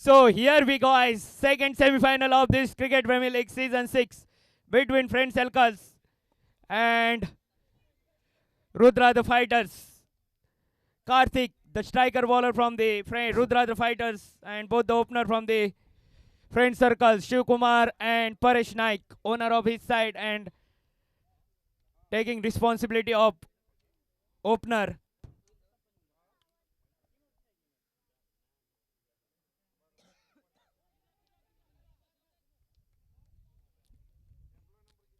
So here we go, guys. Second semi-final of this Cricket Premier League Season 6 between Friends Elkas and Rudra the Fighters. Karthik, the striker bowler from the Rudra the Fighters, and both the opener from the Friends Circles, Shiv Kumar and Paresh Naik, owner of his side and taking responsibility of opener.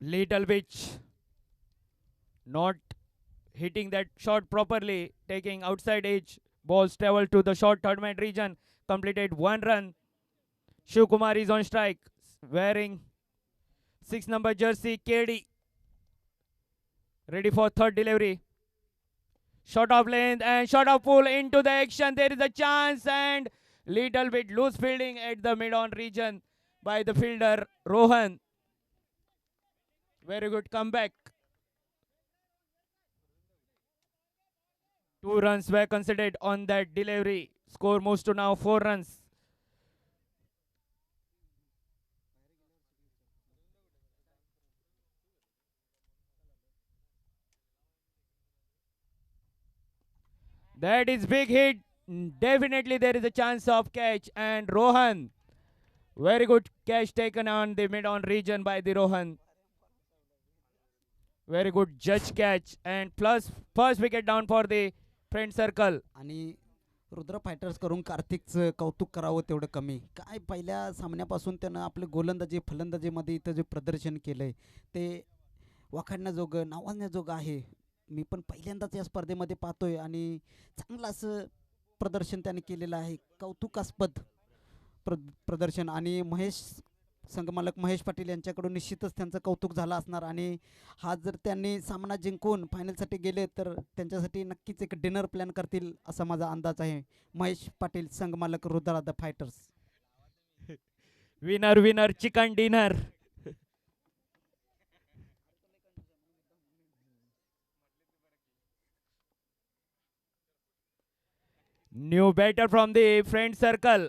Little bit not hitting that shot properly, taking outside edge. Balls travel to the short third man region, completed 1 run. Shiv Kumar is on strike, wearing 6 number jersey. KD ready for third delivery. Shot of length and shot of pull into the action. There is a chance and little bit loose fielding at the mid-on region by the fielder Rohan. Very good comeback. 2 runs were considered on that delivery. Score moves to now 4 runs. That is big hit. Definitely there is a chance of catch and Rohan. Very good catch taken on the mid-on region by the Rohan. Very good judge catch and plus first wicket down for the friend circle. आणि Rudra fighters करून कार्तिकचं कौतुक करावं तेवढं कमी. काय पहिल्या सामन्यापासून त्यानं आपले गोलंदाजी फलंदाजीमध्ये इथं जे प्रदर्शन केलं आहे ते वाखाणण्याजोगं नावाजण्याजोगं आहे. मी पण पहिल्यांदाच या स्पर्धेमध्ये पाहतोय आणि चांगलं असं प्रदर्शन त्याने केलेलं आहे. कौतुकास्पद प्रदर्शन आणि संघमालक महेश पाटील यांच्याकडून निश्चितच त्यांचं कौतुक झालं असणार आणि हा जर त्यांनी सामना जिंकून फायनलसाठी गेले तर त्यांच्यासाठी नक्कीच एक डिनर प्लॅन करतील असा माझा अंदाज आहे. महेश पाटील संघमालक Rudra the fighters. Winner winner chicken dinner. New batter from the friend circle.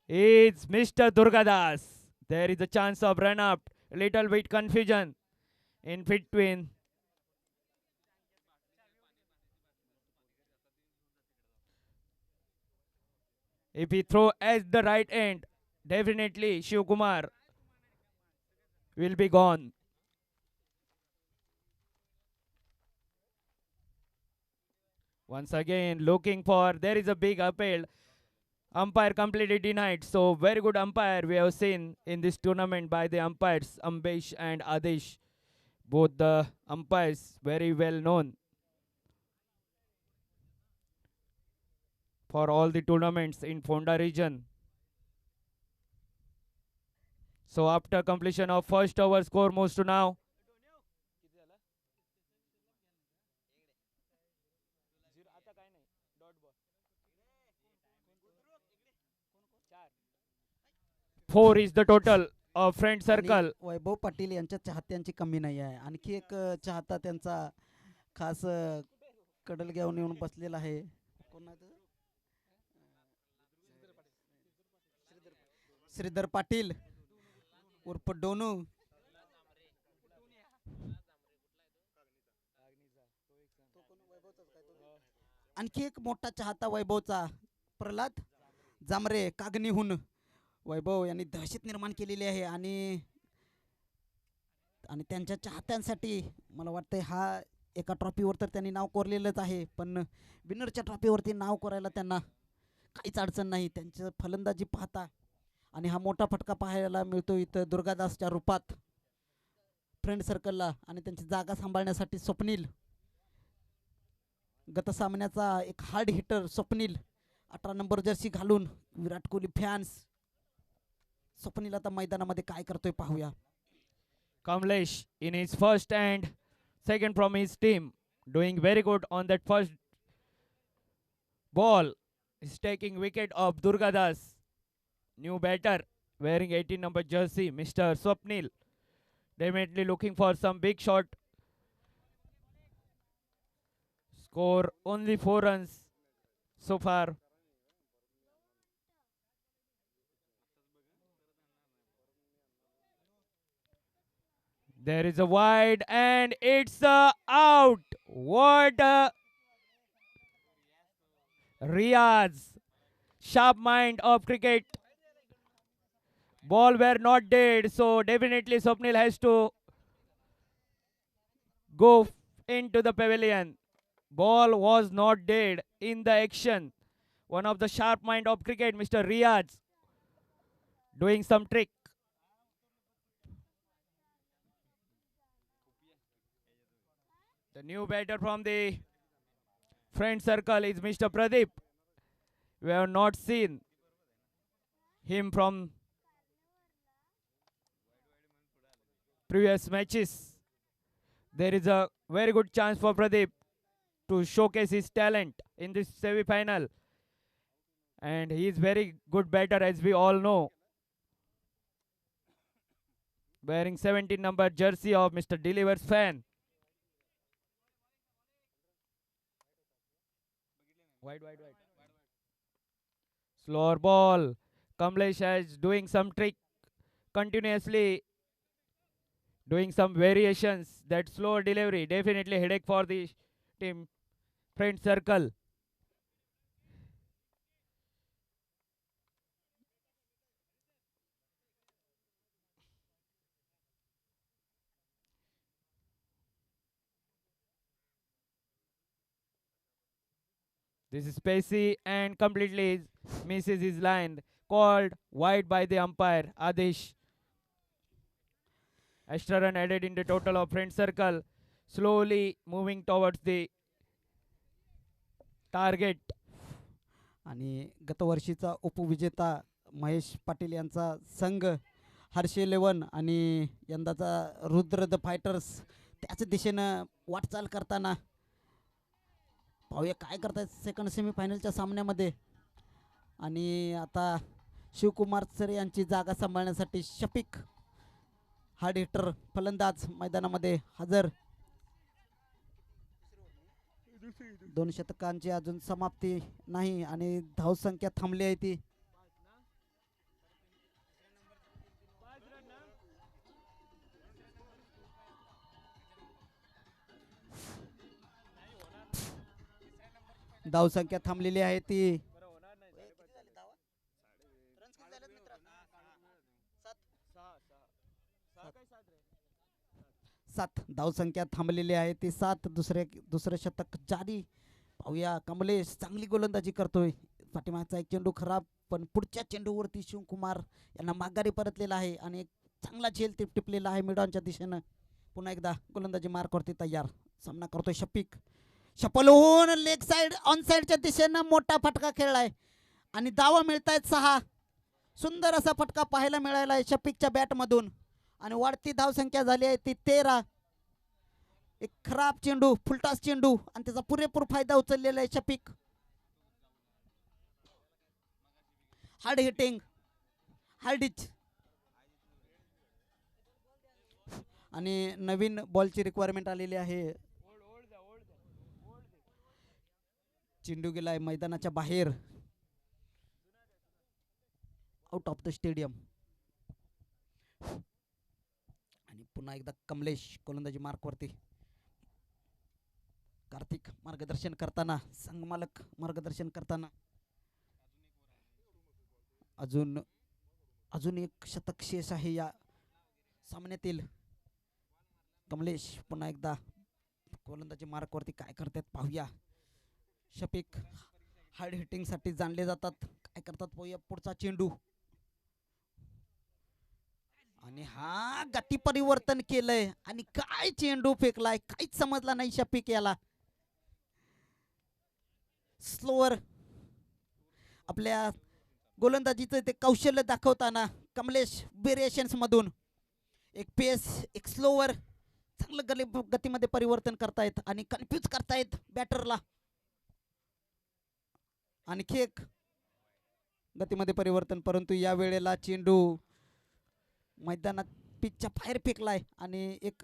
It's Mr. Durgadas. There is a chance of run up. Little bit confusion in between. If he throw at the right end, definitely Shiv Kumar will be gone. Once again, looking for, there is a big appeal. Umpire completely denied. So, very good umpire we have seen in this tournament by the umpires, Ambesh and Adesh. Both the umpires very well known for all the tournaments in Fonda region. So, after completion of first over, score moves to now. Four is the total of friend circle. वैभव पाटील यांच्या चाहत्यांची कमी नाही आहे. आणखी एक चाहता त्यांचा खास cuddle घेऊन येऊन बसलेला आहे. श्रीधर पाटील उर्फ डोनू. आणखी एक मोठा चाहता वैभवचा प्रल्हाद जामरे कागनीहून. वैभव यांनी दहशत निर्माण केलेली आहे आणि त्यांच्या चाहत्यांसाठी मला वाटतं हा एका ट्रॉफीवर तर त्यांनी नाव कोरलेलंच आहे पण विनरच्या ट्रॉफीवरती नाव कोरायला त्यांना काहीच अडचण नाही. त्यांचं फलंदाजी पाहता आणि हा मोठा फटका पाहायला मिळतो इथं दुर्गादासच्या रूपात फ्रेंड सर्कलला आणि त्यांची जागा सांभाळण्यासाठी स्वप्नील. गत सामन्याचा एक hard hitter Swapnil 18 number Jersey घालून विराट कोहली फॅन्स. स्वप्नील आता मैदानामध्ये काय करतोय पाहूया. Kamlesh in his first and second from his team doing very good on that first ball is taking wicket of Durgadas. New batter wearing 18 number jersey, Mr. Swapnil. Definitely looking for some big shot. Score only 4 runs so far. There is a wide and it's out. What Riaz, sharp mind of cricket. Ball were not dead, so definitely Swapnil has to go into the pavilion. Ball was not dead in the action. One of the sharp mind of cricket, Mr. Riaz, doing some trick. The new batter from the friend circle is Mr. Pradeep. We have not seen him from previous matches. There is a very good chance for Pradeep to showcase his talent in this semi-final. And he is very good batter as we all know. Wearing 17 number jersey of Mr. Delivers fan. Wide. Slower ball. Kamlesh is doing some trick continuously, doing some variations. That slower delivery definitely headache for the team friend circle. This is Spacey and completely misses his line. Called wide by the umpire Adish. Extra run added in the total of friend circle. Slowly moving towards the target. आणि गतवर्षीचा उपविजेता महेश पाटील यांचा संघ Hershey 11 आणि यंदाचा Rudra the fighters त्याच दिशेनं वाटचाल करताना पाहूया काय करतायत सेकंड सेमीफायनलच्या सामन्यामध्ये. आणि आता शिवकुमार सर यांची जागा सांभाळण्यासाठी शफिक हार्ड हिटर फलंदाज मैदानामध्ये हजर. 2 शतकांची अजून समाप्ती नाही आणि धावसंख्या थांबली आहे ती. धावसंख्या थांबलेली आहे ती. 7 धावसंख्या थांबलेली आहे ती 7. दुसरं शतक जारी. पाहूया कमलेश चांगली गोलंदाजी करतोय. पाठीमागचा एक चेंडू खराब पण पुढच्या चेंडूवरती शिवकुमार यांना माघारी परतलेला आहे आणि एक चांगला झेल टिपलेला आहे मिडॉनच्या दिशेनं. पुन्हा एकदा गोलंदाजी मार्कवरती तयार. सामना करतोय शफिक. शपलहून लेग साइड ऑन साइडच्या दिशेनं मोठा फटका खेळलाय आणि धावा मिळतायत 6. सुंदर असा फटका पाहायला मिळाला आहे शफिकच्या बॅटमधून आणि वाढती धावसंख्या झाली आहे ती 13. एक खराब चेंडू फुलटास चेंडू आणि त्याचा पुरेपूर फायदा उचललेला आहे Shafiq. Hard hitting hard hit आणि नवीन बॉलची रिक्वायरमेंट आलेली आहे. चेंडू गेलाय मैदानाच्या बाहेर आउट ऑफ द स्टेडियम. आणि पुन्हा एकदा कमलेश गोलंदाजी मार्कवरती. कार्तिक मार्गदर्शन करताना संघमालक मार्गदर्शन करताना अजून एक शतक शेष आहे या सामन्यातील. कमलेश पुन्हा एकदा गोलंदाजी मार्कवरती काय करतात पाहूया. शफिक हार्ड हिटिंग साठी जाणले जातात. काय करतात पाहूया. पुढचा चेंडू आणि हा गती परिवर्तन केलंय आणि काय चेंडू फेकलाय काहीच समजला नाही शफिक याला. स्लोअर आपल्या गोलंदाजीचं ते कौशल्य दाखवताना कमलेश व्हेरिएशन्स मधून एक पेस एक स्लोअर चांगलं गतीमध्ये परिवर्तन करतायत आणि कन्फ्यूज करतायत बॅटरला. आणखी एक गतीमध्ये परिवर्तन परंतु या वेळेला चेंडू मैदानात पिचच्या बाहेर फेकलाय आणि एक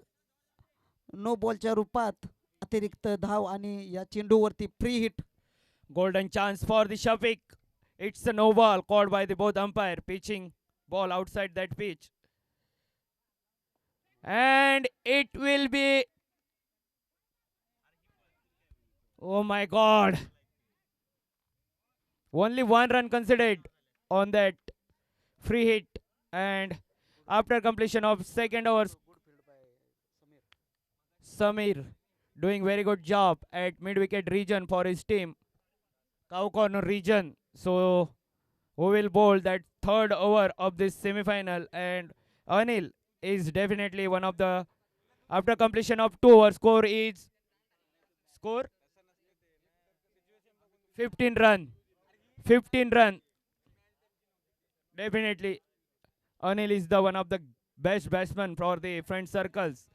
नो बॉलच्या रूपात अतिरिक्त धाव आणि या चेंडूवरती free hit. Golden chance for the Shafiq. It's a no ball called by the both umpire. Pitching ball outside that pitch. and it will be, oh my god, only one run considered on that free hit. And after completion of second over, Samir doing very good job at mid wicket region for his team, cow corner region. So who will bowl that third over of this semi-final? And Anil is definitely one of the, after completion of 2 overs, score 15 run. 15 run. Definitely Anil is the one of the best batsmen for the front circles.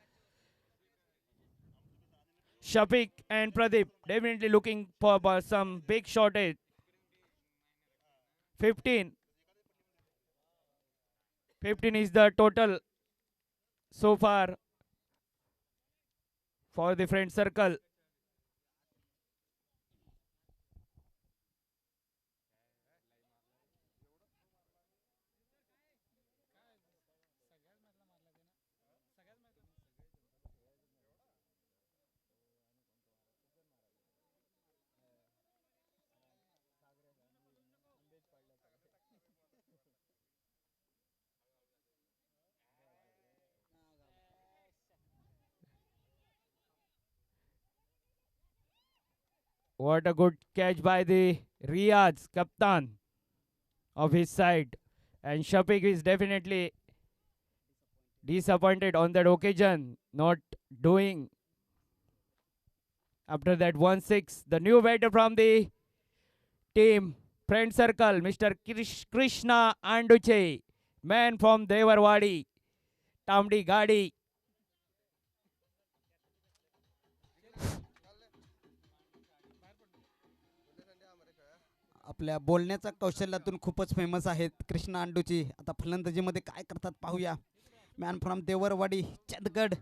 Shafiq and Pradeep definitely looking for some big shortage. 15. 15 is the total so far for the front circle. What a good catch by the Riyad's captain of his side. And Shafiq is definitely disappointed on that occasion, not doing after that 1-6. The new batter from the team, friend circle, Mr. Krishna Anduche, man from Devarwadi, Tamdi Gadi. आपल्या बोलण्याच्या कौशल्यातून खूपच famous आहेत कृष्णा अंडूची. आता फलंदाजीमध्ये काय करतात पाहूया. Man from Devarwadi Chandgad.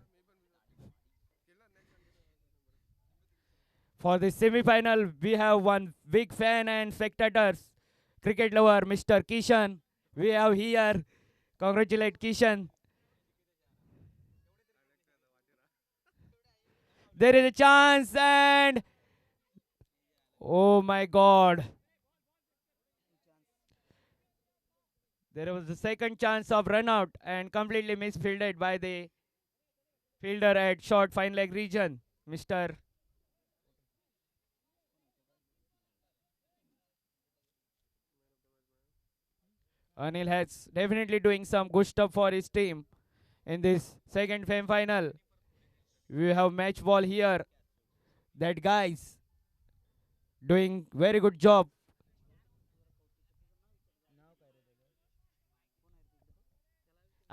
For the semi-final, we have one big fan and spectators, cricket lover, Mr. Kishan. We have here. Congratulate Kishan. There is a chance and oh my god. There was the second chance of run out and completely misfielded by the fielder at short fine leg region, Mr. Anil has definitely doing some good stuff for his team in this second fame final. We have match ball here. That guys doing very good job.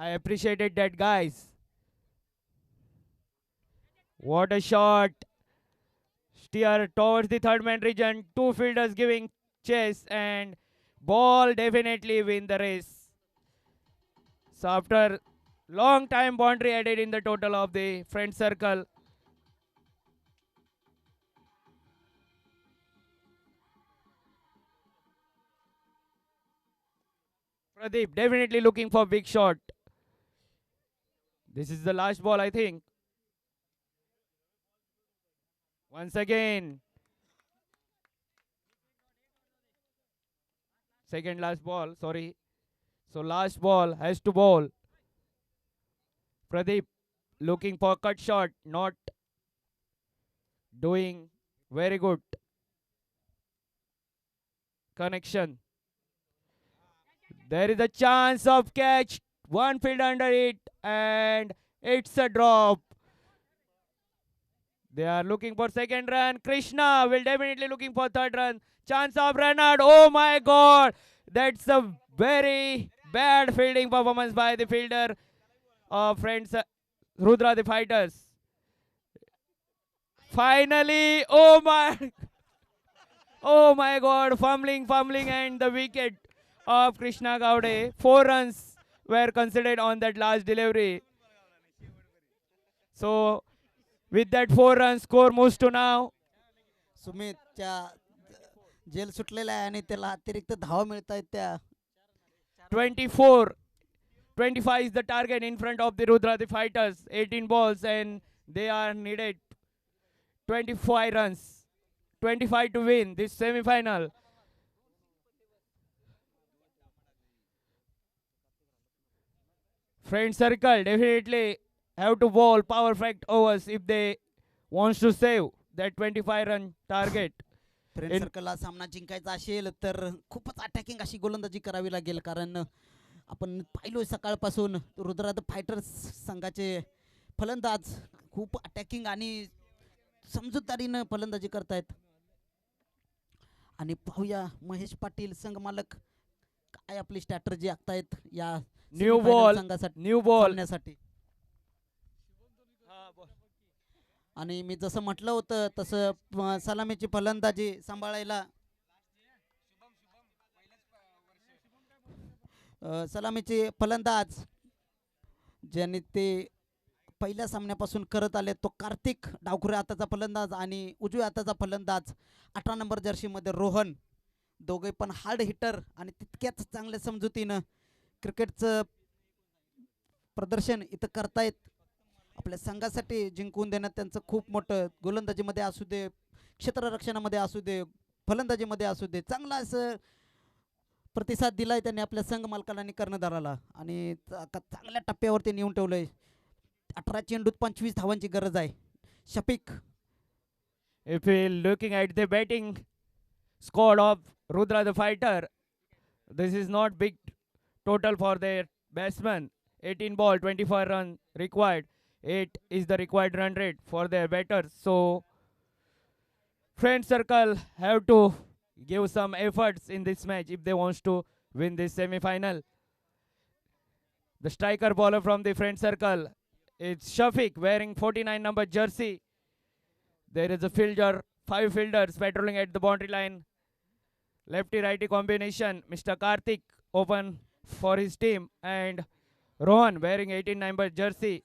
I appreciated that guys. What a shot. Steer towards the third man region. Two fielders giving chase and ball definitely win the race. So after long time boundary added in the total of the front circle. Pradeep definitely looking for big shot. This is the last ball, I think. Once again. Second last ball, sorry. So last ball has to bowl. Pradeep looking for cut shot, not doing very good connection. There is a chance of catch. One field under it and it's a drop. They are looking for second run. Krishna will definitely looking for third run. Chance of run out. Oh my god. That's a very bad fielding performance by the fielder of friends Rudra the Fighters. Finally, oh my god, fumbling and the wicket of Krishna Gowde. 4 runs were considered on that last delivery. So with that 4 runs, score moves to now Sumit त्या jail सुटलेला आहे आणि त्याला अतिरिक्त धावा मिळत आहेत त्या. 24. 25 is the target in front of the Rudra, the fighters. 18 balls and they are needed 25 runs. 25 to win this semi-final. Friend circle definitely have to bowl power fact overs if they wants to save that 25 run target. Friend In- सर्कलला सामना जिंकायचा असेल तर खूपच attacking अशी गोलंदाजी करावी लागेल, कारण आपण पाहिलोय सकाळपासून रुद्रा द फायटर्स संघाचे फलंदाज खूप अटॅकिंग आणि समजूतदारीनं फलंदाजी करतायत. आणि पाहूया महेश पाटील संघ मालक काय आपली स्ट्रॅटर्जी आखतायत या New semi-final ball. संघासाठी New ball. सामन्यासाठी. आणि मी जसं म्हटलं होतं तसं सलामीची फलंदाजी सांभाळायला सलामीचे फलंदाज ज्यांनी ते पहिल्या सामन्यापासून करत आले तो कार्तिक डावखुरे हाताचा फलंदाज आणि उजव्या हाताचा फलंदाज 18 नंबर जर्सीमध्ये रोहन, दोघे पण हार्ड हिटर आणि तितक्याच चांगल्या समजुतीनं क्रिकेटचं प्रदर्शन इथं करतायत. आपल्या संघासाठी जिंकून देण्यात त्यांचं खूप मोठं, गोलंदाजीमध्ये असू दे, क्षेत्ररक्षणामध्ये असू दे, फलंदाजीमध्ये असू दे, चांगला असं प्रतिसाद दिलाय त्यांनी आपल्या संघ मालकाला आणि कर्णधाराला आणि चांगल्या टप्प्यावरती नेऊन ठेवलंय. 18 चेंडूत 25 धावांची गरज आहे. Shafiq If we looking at the batting squad of Rudra the fighter, this is not big total for their batsman. 18 ball, 24 run required. 8 is the required run rate for their batters. So, friend circle have to give some efforts in this match if they wants to win this semi-final. The striker bowler from the friend circle is Shafiq wearing 49 number jersey. There is a fielder, 5 fielders patrolling at the boundary line. Lefty-righty combination. Mr. Karthik open for his team and Rohan wearing 18 number jersey.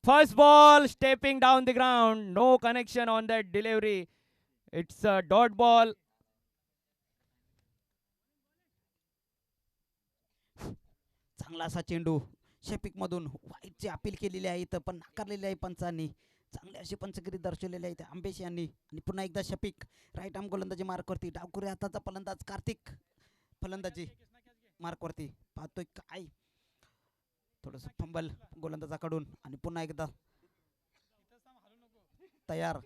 First ball stepping down the ground. No connection on that delivery. It's a dot ball. चांगला असा चेंडू शफीक मधून वाईटची appeal केलेली आहे इथं पण नाकारलेली आहे पंचांनी. चांगली अशी पंचगिरी दर्शवलेली आहे आंबेश यांनी. आणि पुन्हा एकदा शफीक राईट आर्म गोलंदाजी मार्कवरती, डावखुरे हाताचा फलंदाज कार्तिक फलंदाजी मार्कवरती. पाहतोय काय थोडस फंबल गोलंदाजाकडून आणि पुन्हा एकदा तयार.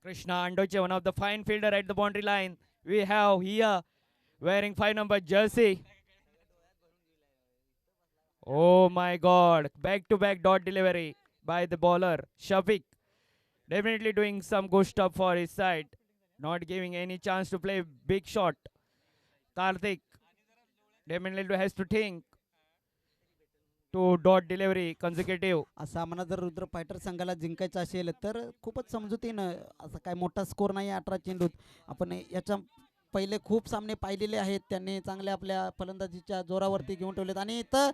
Krishna Andoche, one of the fine fielder at the boundary line. We have here wearing 5 number jersey. Oh my God! Back to back dot delivery by the bowler Shafiq. Definitely doing some good stuff for his side. Not giving any chance to play big shot. Karthik definitely has to think to dot delivery consecutive. असा म्हणा जर Rudra fighter संघाला जिंकायचं असेल तर खूपच समजुतीनं, असं काय मोठा स्कोर नाही 18 चेंडूत. आपण याच्या पहिले खूप सामने पाहिलेले आहेत, त्यांनी चांगल्या आपल्या फलंदाजीच्या जोरावरती घेऊन ठेवलेत आणि इथं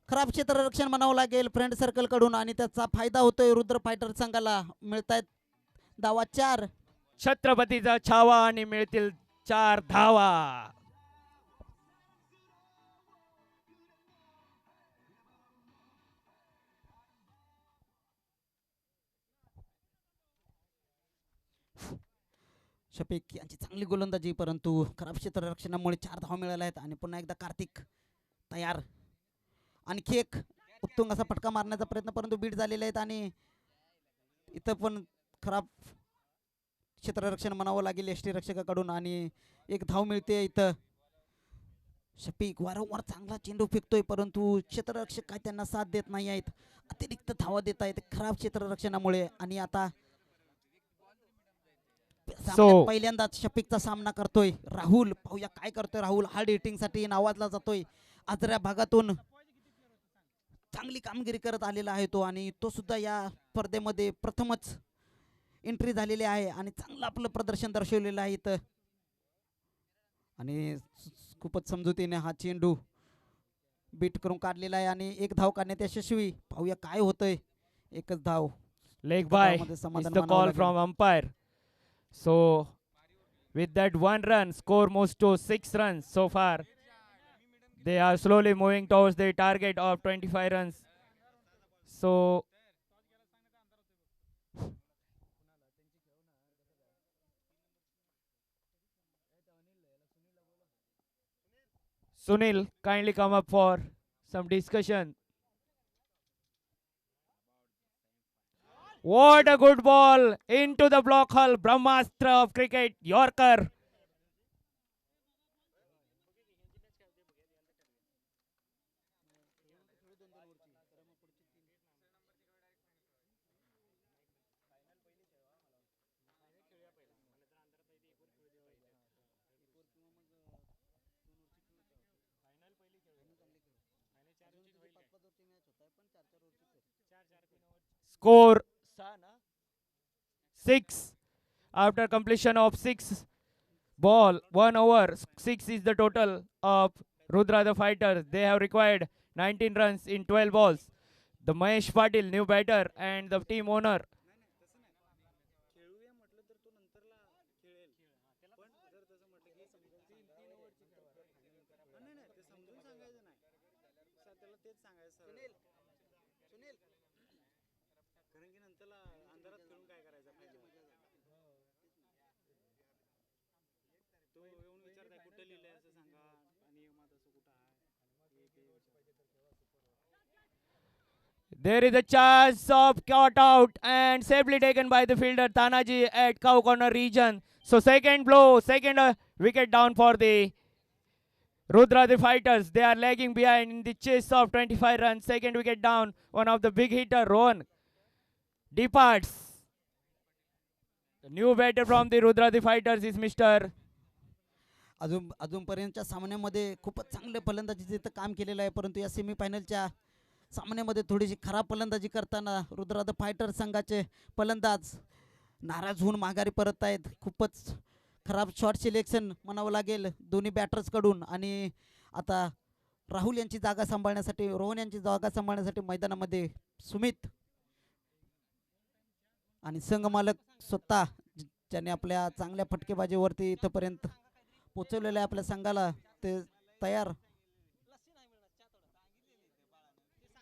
खराब क्षेत्ररक्षण म्हणावं लागेल फ्रेंड सर्कल कडून आणि त्याचा फायदा होतोय रुद्र फायटर संघाला. मिळतायत धावा 4. छत्रपतीचा छावा आणि मिळतील 4 धावा. शफीक यांची चांगली गोलंदाजी, परंतु खराब क्षेत्ररक्षणामुळे 4 धावा मिळाल्या आहेत. आणि पुन्हा एकदा कार्तिक तयार. आणखी एक उत्तुंग असा फटका मारण्याचा प्रयत्न, परंतु बीट झालेले आहेत आणि इथं पण खराब क्षेत्ररक्षण म्हणावं लागेल यष्टी रक्षकाकडून आणि 1 धाव मिळते इथं. शफीक वारंवार चांगला चेंडू फेकतोय, परंतु क्षेत्ररक्षक काय त्यांना साथ देत नाही आहेत. अतिरिक्त धावा देत आहेत खराब क्षेत्ररक्षणामुळे. आणि आता पहिल्यांदाच शफीकचा सामना करतोय राहुल. पाहूया काय करतोय राहुल. हार्ड हिटिंग साठी नावाजला जातोय. आजऱ्या भागातून चांगली कामगिरी करत आलेला आहे तो आणि तो सुद्धा या स्पर्धेमध्ये प्रथमच एंट्री झालेली आहे आणि चांगलं आपलं प्रदर्शन दर्शवलेलं आहे इथं. आणि खूपच समजुतीने हा चेंडू बीट करून काढलेला आहे आणि एक धाव काढण्यात यशस्वी. पाहूया काय होतंय. एकच धाव. Leg एका by धावामध्ये is समाधान the मानावं call लागेल. from umpire. So with that one run, score moves to 6 runs so far. They are slowly moving towards the target of 25 runs. So Sunil, kindly come up for some discussion. What a good ball into the block hole. Brahmastra of cricket, Yorker. Score 6 after completion of 6 ball, 1 over. 6 is the total of Rudra the Fighters. They have required 19 runs in 12 balls. The Mahesh Patil, new batter, and the team owner. There is a chance of caught out and safely taken by the fielder Tanaji at cow corner region. So second blow, second wicket down for the Rudra the Fighters. They are lagging behind in the chase of 25 runs. Second wicket down. One of the big hitter Rohan departs. The new batter from the Rudra the Fighters is Mr. अजूनपर्यंतच्या सामन्यामध्ये खूपच चांगले फलंदाजीचं इथं काम केलेलं आहे, परंतु या सेमीफायनलच्या सामन्यामध्ये थोडीशी खराब फलंदाजी करताना रुद्रा द फायटर संघाचे फलंदाज नाराज होऊन माघारी परत आहेत. खूपच खराब शॉट सिलेक्शन म्हणावं लागेल दोन्ही बॅटर्सकडून. आणि आता राहुल यांची जागा सांभाळण्यासाठी, रोहन यांची जागा सांभाळण्यासाठी मैदानामध्ये सुमित आणि संघमालक स्वतः ज्याने आपल्या चांगल्या फटकेबाजीवरती इथंपर्यंत पोचवलेलं आहे आपल्या संघाला, ते तयार.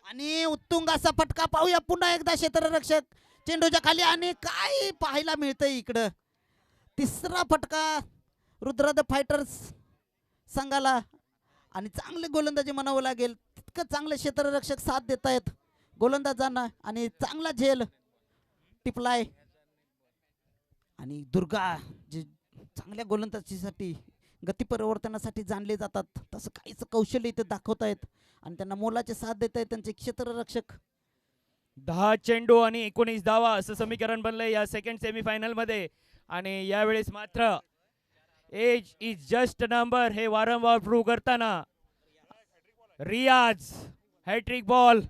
आणि उत्तुंग असा फटका पाहूया पुन्हा एकदा क्षेत्ररक्षक चेंडूच्या खाली. आणि काय पाहायला मिळतंय इकडं, तिसरा फटका रुद्रा द फायटर्स संघाला. आणि चांगले गोलंदाजी म्हणावं लागेल, तितकं चांगले क्षेत्ररक्षक साथ देत आहेत गोलंदाजांना. आणि चांगला झेल टिपलाय. आणि दुर्गा जे चांगल्या गोलंदाजीसाठी, गती परिवर्तनासाठी जाणले जातात, तसं काहीच कौशल्य इथे दाखवतायत आणि त्यांना मोलाचे साथ देत आहेत त्यांचे क्षेत्ररक्षक. 10 चेंडू आणि 19 धावा असं समीकरण बनलंय या सेकंड सेमीफायनल मध्ये. आणि यावेळेस मात्र एज इज जस्ट नंबर हे वारंवार प्रूव्ह करताना रियाज हॅट्रिक बॉल.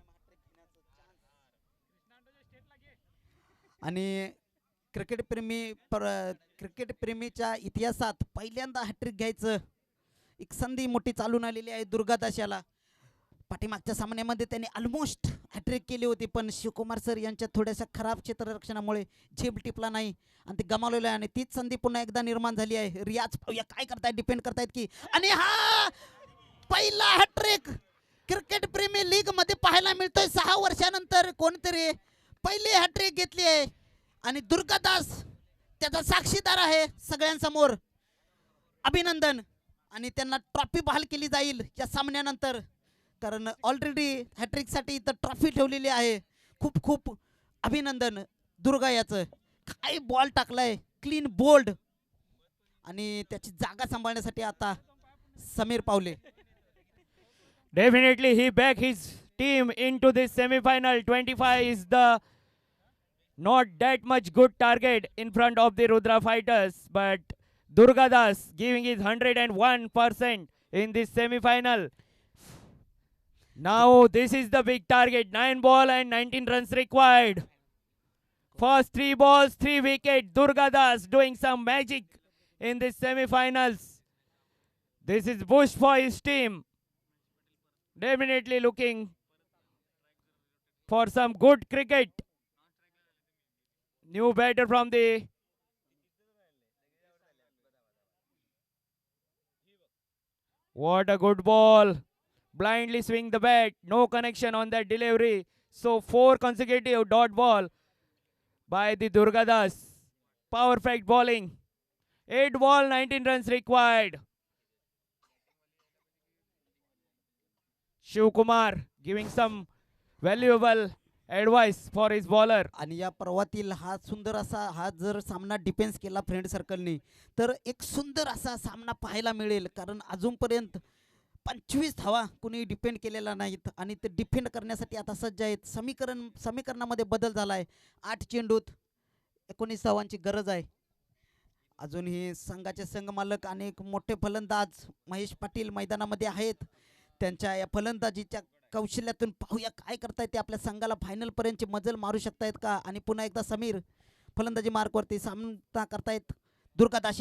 आणि क्रिकेट प्रेमीच्या इतिहासात पहिल्यांदा हॅट्रिक घ्यायचं एक संधी मोठी चालून आलेली आहे दुर्गादास याला. पाठीमागच्या सामन्यामध्ये त्यांनी ऑलमोस्ट हॅट्रिक केली होती, पण शिवकुमार सर यांच्या थोड्याशा खराब क्षेत्ररक्षणामुळे झेप टिपला नाही आणि ते गमावलेलं आहे. आणि तीच संधी पुन्हा एकदा निर्माण झाली आहे. रियाज पाहूया काय करतायत, डिपेंड करतायत की. आणि हा पहिला हॅट्रिक क्रिकेट प्रेमी लीग मध्ये पाहायला मिळतोय 6 वर्षानंतर. कोणतरी पहिली हॅट्रिक घेतली आहे आणि दुर्गादास त्याचा साक्षीदार आहे सगळ्यांसमोर. अभिनंदन. आणि त्यांना ट्रॉफी बहाल केली जाईल या सामन्यानंतर, कारण ऑलरेडी हॅट्रिकसाठी इथं ट्रॉफी ठेवलेली आहे. खूप खूप अभिनंदन दुर्गा याचं. काय बॉल टाकलाय, क्लीन बोल्ड. आणि त्याची जागा सांभाळण्यासाठी आता Sameer Pawle. Definitely he back his team into this semi-final. 25 is the not that much good target in front of the Rudra Fighters, but Durgadas giving his 101% in this semi-final. Now this is the big target. 9 ball and 19 runs required. First 3 balls, 3 wicket. Durgadas doing some magic in this semi-finals. This is Bush for his team. definitely looking for some good cricket. New batter from the what a good ball. Blindly swing the bat. No connection on that delivery. So 4 consecutive dot ball by the Durgadas. Perfect bowling. 8 ball, 19 runs required. Shiv Kumar giving some valuable advice for his bowler. आणि या पर्वातील हा सुंदर असा हा जर सामना defence केला friend सर्कलनी तर एक सुंदर असा सामना पाहायला मिळेल, कारण अजूनपर्यंत 25 धावा कुणी डिपेंड केलेला नाहीत आणि ते डिफेंड करण्यासाठी आता सज्ज आहेत. समीकरणामध्ये बदल झाला आहे. 8 चेंडूत 19 धावांची गरज आहे. अजूनही संघाचे संघमालक आणि एक मोठे फलंदाज महेश पाटील मैदानामध्ये आहेत. त्यांच्या या फलंदाजीच्या कौशल्यातून पाहूया काय करतायत ते. आपल्या संघाला फायनल पर्यंतची मजल मारू शकतायत का. आणि पुन्हा एकदा समीर फलंदाजी मार्कवरती सामना करतायत दुर्गादास.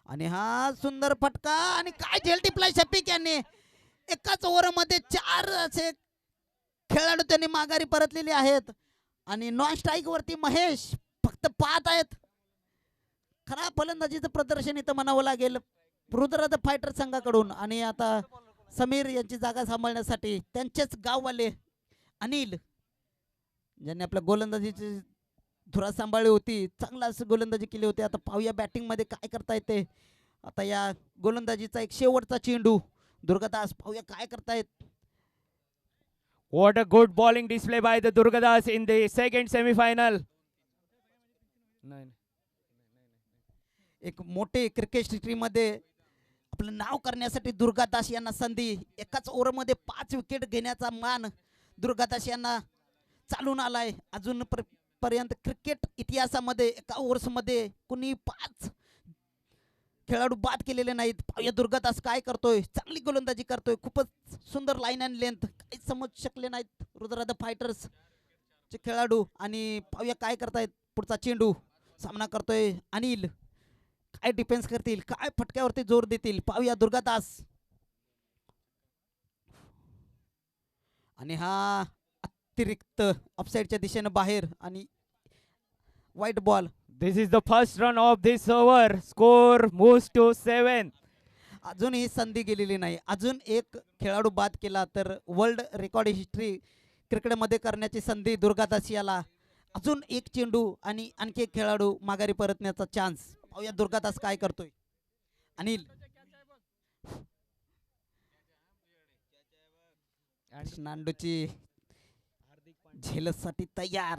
आणि हा सुंदर फटका आणि काय झेल टिपलाय शफिक यांनी. एकाच ओव्हरमध्ये 4 असे खेळाडू त्यांनी माघारी परतलेले आहेत आणि नॉन स्ट्राईक वरती महेश फक्त पाहत आहेत. खरा फलंदाजीचं प्रदर्शन इथं म्हणावं लागेल रुद्र फायटर संघाकडून. आणि आता समीर यांची जागा सांभाळण्यासाठी त्यांचेच गाववाले अनिल ज्यांनी आपल्या गोलंदाजीची धुरा सांभाळली होती, चांगला असं गोलंदाजी केली होती. आता पाहूया बॅटिंग मध्ये काय करता येते. आता या गोलंदाजीचा एक शेवटचा चेंडू दुर्गादास, पाहूया काय करतायत. What a good bowling display by the Durgadas in the second semi-final. एक मोठे क्रिकेट हिस्ट्रीमध्ये आपलं नाव करण्यासाठी दुर्गादास यांना संधी. एकाच ओव्हरमध्ये 5 विकेट घेण्याचा मान दुर्गादास यांना चालून आलाय. अजून पर्यंत क्रिकेट इतिहासामध्ये एका ओव्हर्समध्ये कुणी 5 खेळाडू बाद केलेले नाहीत. पाहूया दुर्गादास काय करतोय. चांगली गोलंदाजी करतोय. खूपच सुंदर लाईन अँड लेंथ. काही समज शकले नाहीत रुद्र फायटर्स चे खेळाडू. आणि पाहूया काय करतायत. पुढचा चेंडू सामना करतोय अनिल. काय डिफेन्स करतील, काय फटक्यावरती जोर देतील, पाहूया दुर्गादास. आणि हा अतिरिक्त ऑफसाइडच्या दिशेने बाहेर आणि white ball. This is the first run of this over. Score moves to 7. अजूनही संधी गेलेली नाही. अजून एक खेळाडू बाद केला तर वर्ल्ड रेकॉर्ड हिस्ट्री क्रिकेटमध्ये करण्याची संधी दुर्गादास याला. अजून एक चेंडू आणि आणखी एक खेळाडू माघारी परतण्याचा चान्स. पाहूया दुर्गादास काय करतोय. अनिल नांडूची झेलसाठी तयार.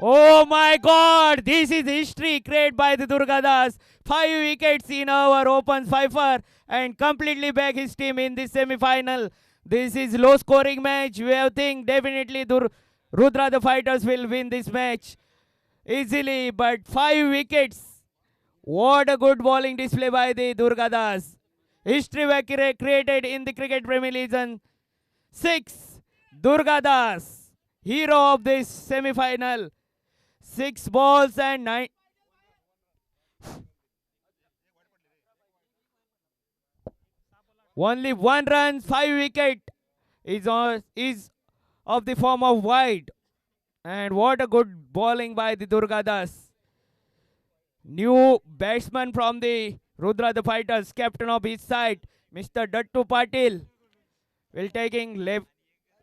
Oh my God! This is history created by the Durgadas. 5 wickets in over opens Pfeiffer and completely back his team in this semi-final. This is low scoring match. We have think definitely Rudra the Fighters will win this match easily, but 5 wickets. What a good bowling display by the Durgadas. History were created in the Cricket Premier League. 6 Durgadas, hero of this semi-final. 6 balls and 9. Only 1 run, 5 wicket is of the form of wide. And what a good bowling by the Durgadas. New batsman from the Rudra the Fighters, captain of his side, Mr. Dattu Patil, will taking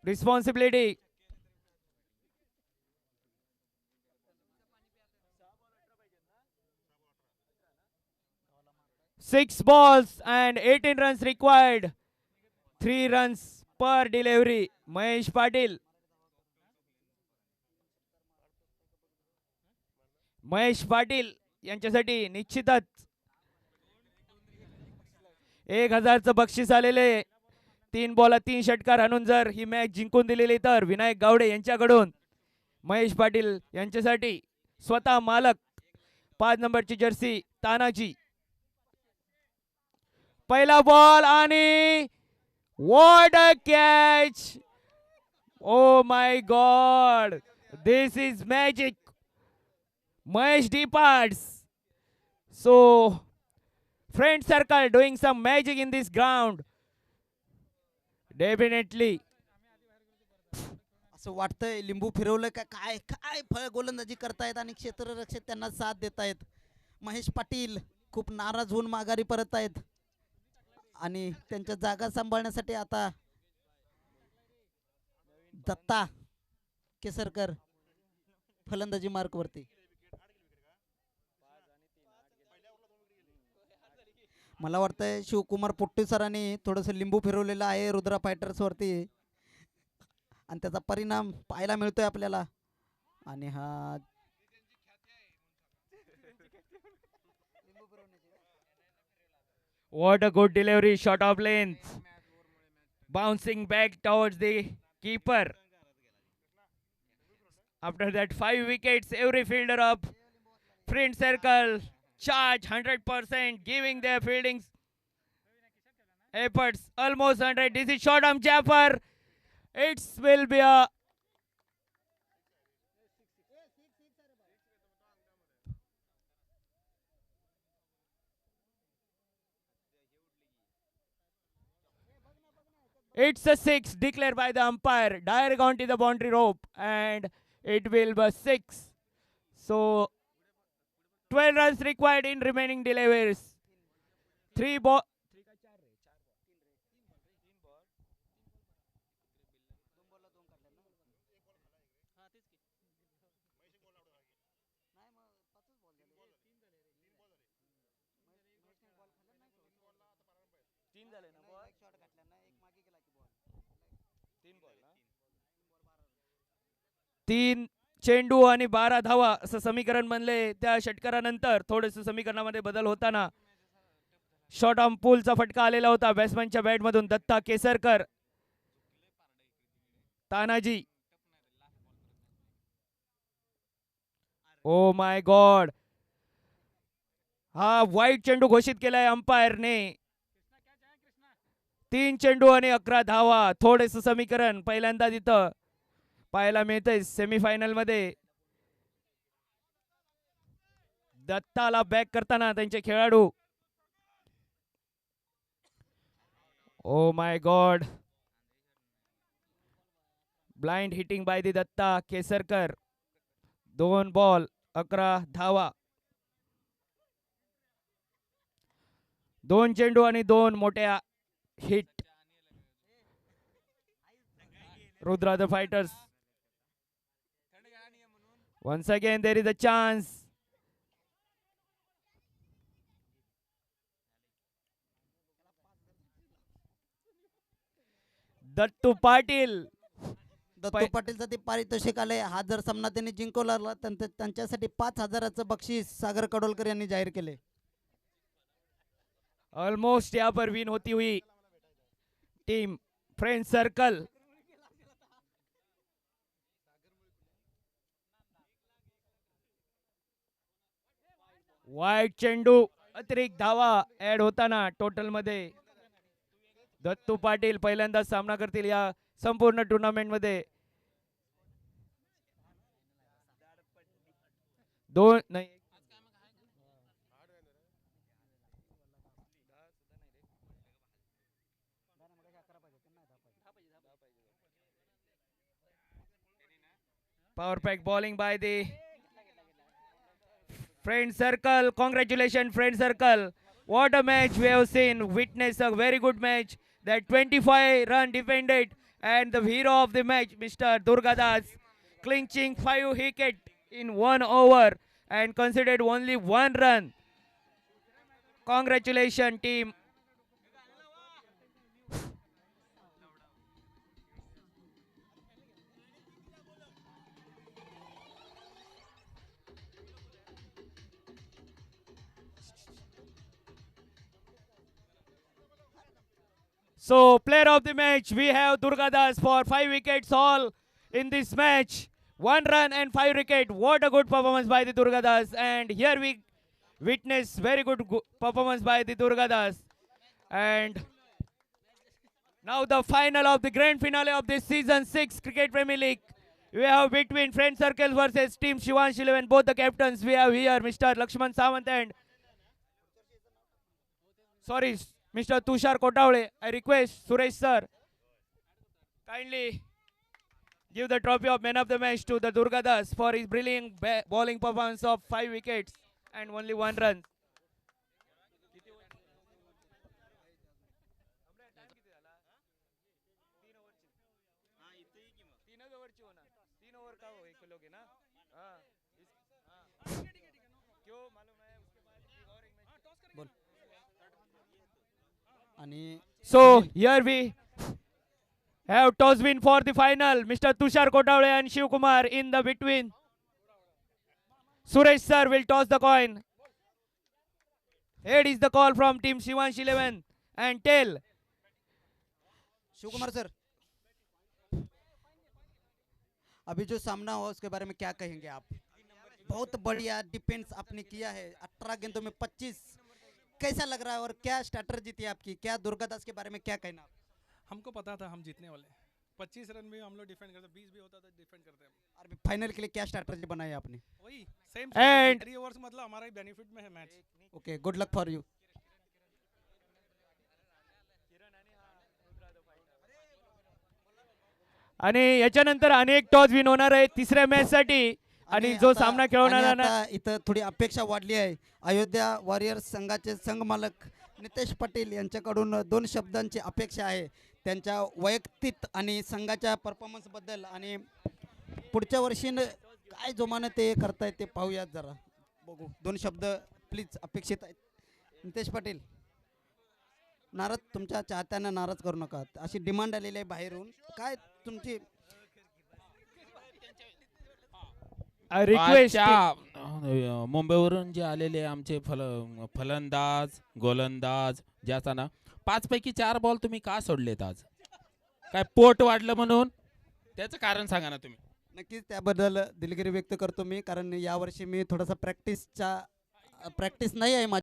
responsibility. Six balls and 18 runs required. 3 runs per delivery. Mahesh Patil. Mahesh Patil यांच्यासाठी निश्चितच 1000चं बक्षीस आलेले. 3 बॉलात 3 षटकार आणून जर ही match जिंकून दिलेली तर विनायक गावडे यांच्याकडून महेश पाटील यांच्यासाठी स्वतः मालक 5 नंबरची जर्सी तानाजी. पहिला बॉल आणि what a catch. O my God, this is magic. Mahesh departs. So, friend circle doing some magic in this ground. Definitely. असं वाटतंय लिंबू फिरवलं का काय काय गोलंदाजी करतायत आणि क्षेत्ररक्षक त्यांना साथ देत आहेत. महेश पाटील खूप नाराज होऊन माघारी परत आहेत आणि त्यांच्या जागा सांभाळण्यासाठी आता दत्ता केसरकर फलंदाजी मार्कवरती. मला वाटतंय शिवकुमार पोट्टे सरांनी थोडंसं लिंबू फिरवलेलं आहे रुद्रा फायटर्स वरती आणि त्याचा परिणाम पाहायला मिळतोय आपल्याला. आणि हा What a good delivery, shot of length. Bouncing back towards the keeper. After that, 5 wickets, every fielder up. Friend circle, charge 100%, giving their fieldings efforts almost 100. This is shot on Jaffer. It will be a it's a 6 declared by the umpire. Direct onto the boundary rope and it will be 6. So 12 runs required in remaining deliveries. 3 ball. तीन चेंडू आणि 12 धावा असं समीकरण बनले. त्या षटकारानंतर थोडेसे समीकरणामध्ये बदल होताना शॉर्ट आर्म पुलचा फटका आलेला होता बॅट्समनच्या बॅटमधून. Datta Kesarkar, Tanaji. Oh my god, हा वाईट चेंडू घोषित केलाय अंपायरने. 3 चेंडू आणि 11 धावा. थोडेस समीकरण पहिल्यांदा तिथं पाहायला मिळतंय सेमीफायनल मध्ये. दत्ताला बॅक करताना त्यांचे खेळाडू. Oh my god, blind hitting by the Datta Kesarkar. 2 ball 11 धावा. 2 चेंडू आणि 2 मोठ्या hit. Rudra the fighters. Once again there is a chance. Dattu Patil. Dattu पाटीलचं ते पारितोषिक आलंय. हा जर सामना त्यांनी जिंकवला तर त्यांच्यासाठी 5,000चं बक्षीस सागर कडोलकर यांनी जाहीर केले. ऑलमोस्ट यहाँ पर विन होती हुई टीम फ्रेंड सर्कल. वाईट चेंडू, अतिरिक्त धावा ऍड होताना टोटल मध्ये. दत्तू पाटील पहिल्यांदाच सामना करतील या संपूर्ण टुर्नामेंट मध्ये. 2 नाही, power pack bowling by the friend circle. Congratulations friend circle. What a match we have seen. Witness a very good match. That 25 run defended and the hero of the match Mr. Durgadas clinching 5 wicket in 1 over and conceded only 1 run. Congratulations team. So, player of the match, we have Durgadas for 5 wickets all in this match. 1 run and 5 wickets. What a good performance by the Durgadas. And here we witness very good performance by the Durgadas. And now the final of the grand finale of this season 6 Cricket Premier League. We have between Friend Circle versus Team Shivansh 11. Both the captains we have here, Mr. Lakshman Sawant and Sorry, Mr. Tushar Kotawale. I request Suresh sir kindly give the trophy of man of the match to the Durgadas for his brilliant bowling performance of 5 wickets and only 1 run. आणि So here we have toss win for the final. Mr. Tushar Kotawale and Shiv Kumar in the between. Suresh sir will toss the coin. Head is the call from team Shivansh 11 and tail. Shiv Kumar sir, अभी जो सामना हुआ उसके बारे में क्या कहेंगे आप? बहुत बढ़िया डिफेंस आपने किया है, 18 गेंदों में 25। कैसा लग रहा है और क्या स्ट्रैटेजी थी आपकी? क्या दुर्गादास के बारे में क्या कहना? हमको पता था हम जीतने वाले 25 रन में हम लोग डिफेंड करते 20 भी होता तो डिफेंड करते हम और फाइनल के लिए क्या स्ट्रैटेजी बनाई आपने? वही सेम And- 3 ओवर्स मतलब हमारा ही बेनिफिट में है match okay, good luck for you. आणि याच्यानंतर अनेक टॉस विन होणार आहे तिसऱ्या मॅच साठी आणि जो आता- सामना आणि खेळवणारा ना आता इथं थोडी अपेक्षा वाढली आहे. अयोध्या वॉरियर्स संघाचे संघ मालक नितेश पाटील यांच्याकडून 2 शब्दांची अपेक्षा आहे त्यांच्या वैयक्तिक आणि संघाच्या परफॉर्मन्स बद्दल, आणि पुढच्या वर्षी काय जोमाने ते करतायत ते पाहूयात जरा. बघू, 2 शब्द प्लीज अपेक्षित आहेत. नितेश पाटील, नाराज, तुमच्या चाहत्यांना नाराज करू नका, अशी डिमांड आलेली आहे बाहेरून. काय तुमची रिक्वेस्ट मुंबईवरून जे आलेले आमचे फलंदाज गोलंदाज ज्याचा ना 5 पैकी 4 बॉल तुम्ही का सोडलेत आज? काय पोट वाढलं म्हणून? त्याचं कारण सांगा ना तुम्ही. नक्कीच त्याबद्दल दिलगिरी व्यक्त करतो मी, कारण यावर्षी मी थोडासा प्रॅक्टिस नाही आहे माझी.